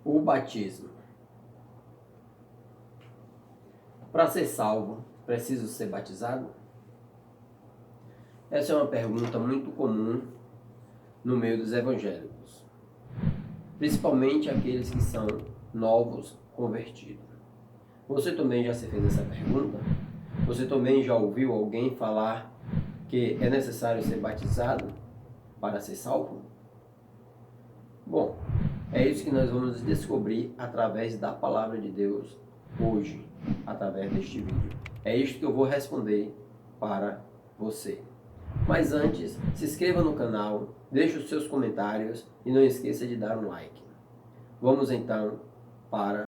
O batismo. Para ser salvo, preciso ser batizado? Essa é uma pergunta muito comum no meio dos evangélicos, principalmente aqueles que são novos convertidos. Você também já se fez essa pergunta? Você também já ouviu alguém falar que é necessário ser batizado para ser salvo? Bom, é isso que nós vamos descobrir através da palavra de Deus hoje, através deste vídeo. É isto que eu vou responder para você. Mas antes, se inscreva no canal, deixe os seus comentários e não esqueça de dar um like. Vamos então para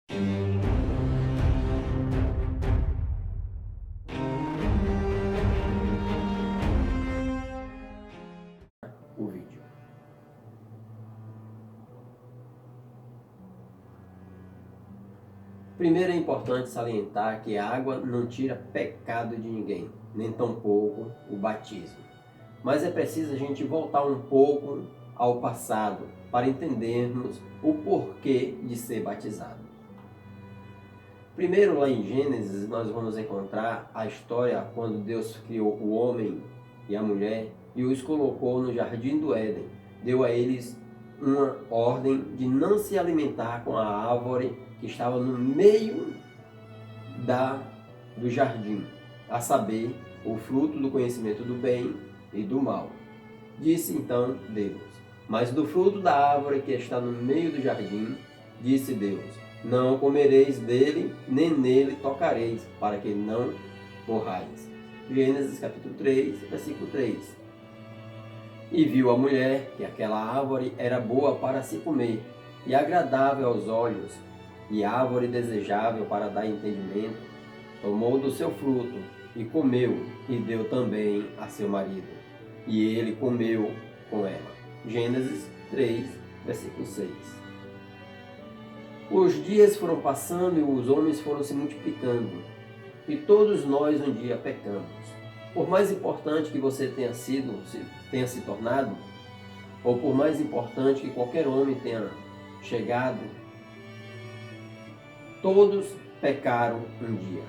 o vídeo. Primeiro é importante salientar que a água não tira pecado de ninguém, nem tampouco o batismo. Mas é preciso a gente voltar um pouco ao passado para entendermos o porquê de ser batizado. Primeiro, lá em Gênesis, nós vamos encontrar a história quando Deus criou o homem e a mulher e os colocou no jardim do Éden. Deu a eles uma ordem de não se alimentar com a árvore que estava no meio do jardim, a saber, o fruto do conhecimento do bem e do mal. Disse então Deus: mas do fruto da árvore que está no meio do jardim, disse Deus: não comereis dele, nem nele tocareis, para que não morrais. Gênesis capítulo 3, versículo 3. E viu a mulher que aquela árvore era boa para se comer, e agradável aos olhos, e árvore desejável para dar entendimento. Tomou do seu fruto, e comeu, e deu também a seu marido. E ele comeu com ela. Gênesis 3, versículo 6. Os dias foram passando e os homens foram se multiplicando. E todos nós um dia pecamos. Por mais importante que você tenha se tornado, ou por mais importante que qualquer homem tenha chegado, todos pecaram um dia.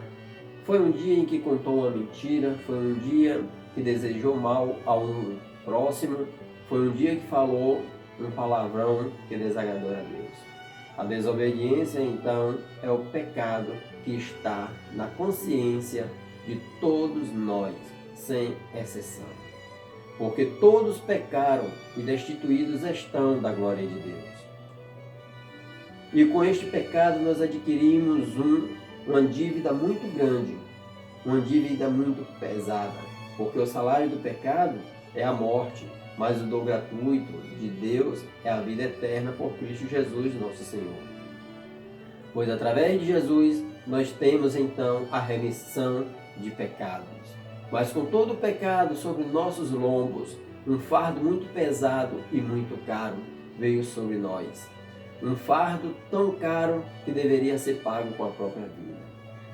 Foi um dia em que contou uma mentira, foi um dia que desejou mal ao próximo, foi um dia que falou um palavrão que desagradou a Deus. A desobediência, então, é o pecado que está na consciência de todos nós, sem exceção. Porque todos pecaram e destituídos estão da glória de Deus. E com este pecado nós adquirimos uma dívida muito grande, uma dívida muito pesada, porque o salário do pecado é a morte, mas o dom gratuito de Deus é a vida eterna por Cristo Jesus, nosso Senhor. Pois através de Jesus nós temos então a remissão de pecados. Mas com todo o pecado sobre nossos lombos, um fardo muito pesado e muito caro veio sobre nós. Um fardo tão caro que deveria ser pago com a própria vida.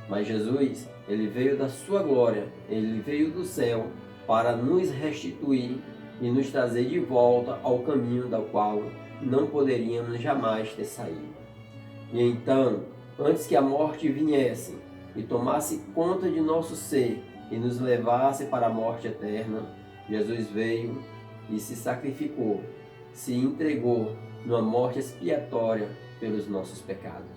Mas Jesus, ele veio da sua glória, ele veio do céu para nos restituir e nos trazer de volta ao caminho do qual não poderíamos jamais ter saído. E então, antes que a morte viesse e tomasse conta de nosso ser e nos levasse para a morte eterna, Jesus veio e se sacrificou, se entregou numa morte expiatória pelos nossos pecados,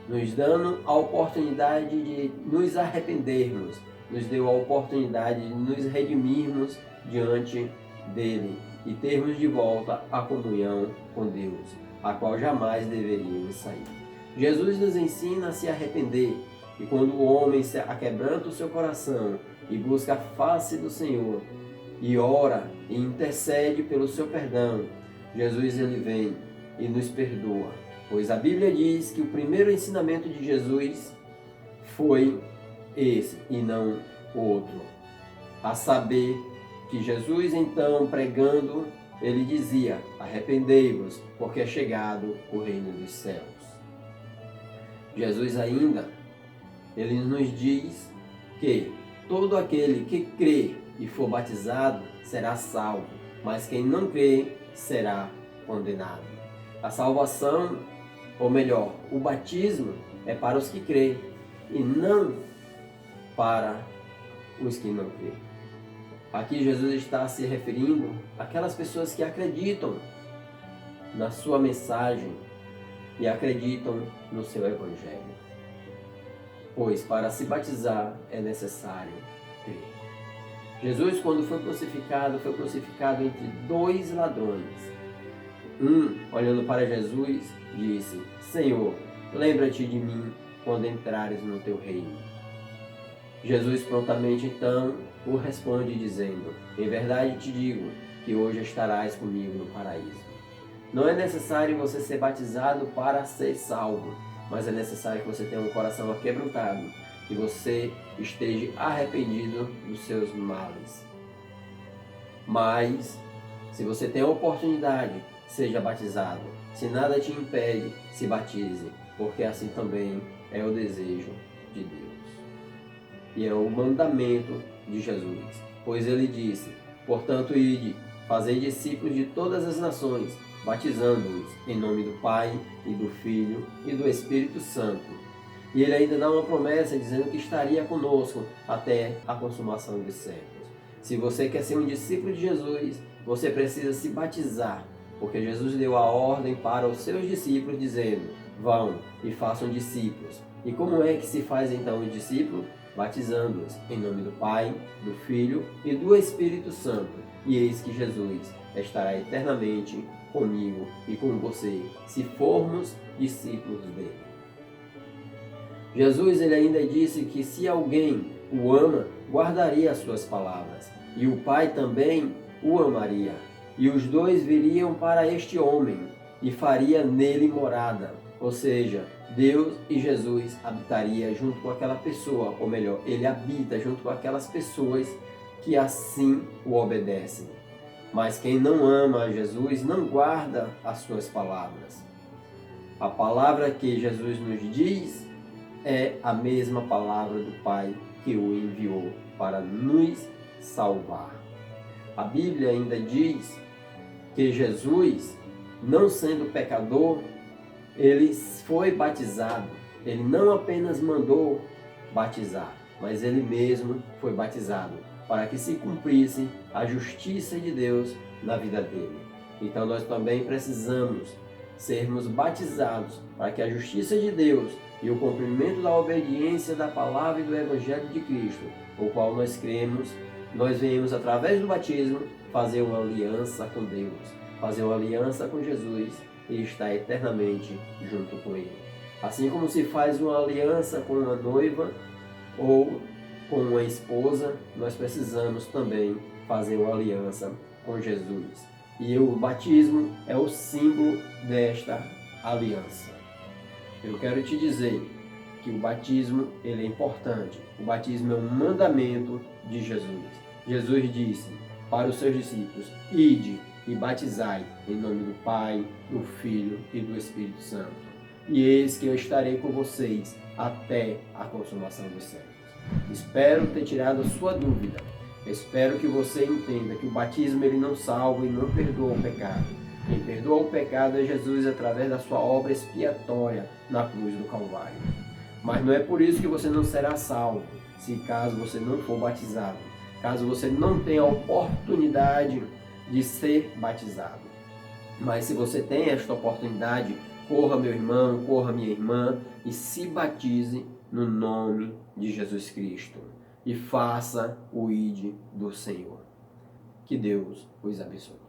nos dando a oportunidade de nos arrependermos, nos deu a oportunidade de nos redimirmos diante dele e termos de volta a comunhão com Deus, a qual jamais deveríamos sair. Jesus nos ensina a se arrepender, e quando o homem se aquebranta o seu coração e busca a face do Senhor e ora e intercede pelo seu perdão, Jesus ele vem e nos perdoa, pois a Bíblia diz que o primeiro ensinamento de Jesus foi esse e não outro, a saber que Jesus então pregando, ele dizia: arrependei-vos, porque é chegado o reino dos céus. Jesus ainda, ele nos diz que todo aquele que crê e for batizado será salvo, mas quem não crê será condenado. A salvação Ou melhor, o batismo é para os que creem e não para os que não creem. Aqui Jesus está se referindo àquelas pessoas que acreditam na sua mensagem e acreditam no seu evangelho. Pois para se batizar é necessário crer. Jesus, quando foi crucificado entre dois ladrões. Um, olhando para Jesus, disse: Senhor, lembra-te de mim quando entrares no teu reino. Jesus prontamente então o responde dizendo: Em verdade te digo que hoje estarás comigo no paraíso. Não é necessário você ser batizado para ser salvo, mas é necessário que você tenha um coração aquebrantado, que você esteja arrependido dos seus males. Mas, se você tem a oportunidade, seja batizado. Se nada te impede, se batize, porque assim também é o desejo de Deus. E é o mandamento de Jesus, pois ele disse: Portanto, ide, fazei discípulos de todas as nações, batizando-os em nome do Pai, e do Filho, e do Espírito Santo. E ele ainda dá uma promessa dizendo que estaria conosco até a consumação dos séculos. Se você quer ser um discípulo de Jesus, você precisa se batizar, porque Jesus deu a ordem para os seus discípulos, dizendo: Vão e façam discípulos. E como é que se faz então o discípulo? Batizando-os em nome do Pai, do Filho e do Espírito Santo. E eis que Jesus estará eternamente comigo e com você, se formos discípulos dele. Jesus ele ainda disse que se alguém o ama, guardaria as suas palavras, e o Pai também o amaria. E os dois viriam para este homem, e faria nele morada. Ou seja, Deus e Jesus habitaria junto com aquela pessoa, ou melhor, ele habita junto com aquelas pessoas que assim o obedecem. Mas quem não ama a Jesus não guarda as suas palavras. A palavra que Jesus nos diz é a mesma palavra do Pai que o enviou para nos salvar. A Bíblia ainda diz que Jesus, não sendo pecador, ele foi batizado. Ele não apenas mandou batizar, mas ele mesmo foi batizado, para que se cumprisse a justiça de Deus na vida dele. Então nós também precisamos sermos batizados para que a justiça de Deus e o cumprimento da obediência da palavra e do Evangelho de Cristo, o qual nós cremos, nós venhamos através do batismo fazer uma aliança com Deus, fazer uma aliança com Jesus e estar eternamente junto com Ele. Assim como se faz uma aliança com uma noiva ou com uma esposa, nós precisamos também fazer uma aliança com Jesus. E o batismo é o símbolo desta aliança. Eu quero te dizer que o batismo ele é importante. O batismo é um mandamento de Jesus. Jesus disse para os seus discípulos: Ide e batizai em nome do Pai, do Filho e do Espírito Santo. E eis que eu estarei com vocês até a consumação dos séculos. Espero ter tirado a sua dúvida. Espero que você entenda que o batismo ele não salva e não perdoa o pecado. Quem perdoa o pecado é Jesus através da sua obra expiatória na cruz do Calvário. Mas não é por isso que você não será salvo, se caso você não for batizado, caso você não tenha a oportunidade de ser batizado. Mas se você tem esta oportunidade, corra meu irmão, corra minha irmã e se batize no nome de Jesus Cristo e faça o ID do Senhor. Que Deus os abençoe.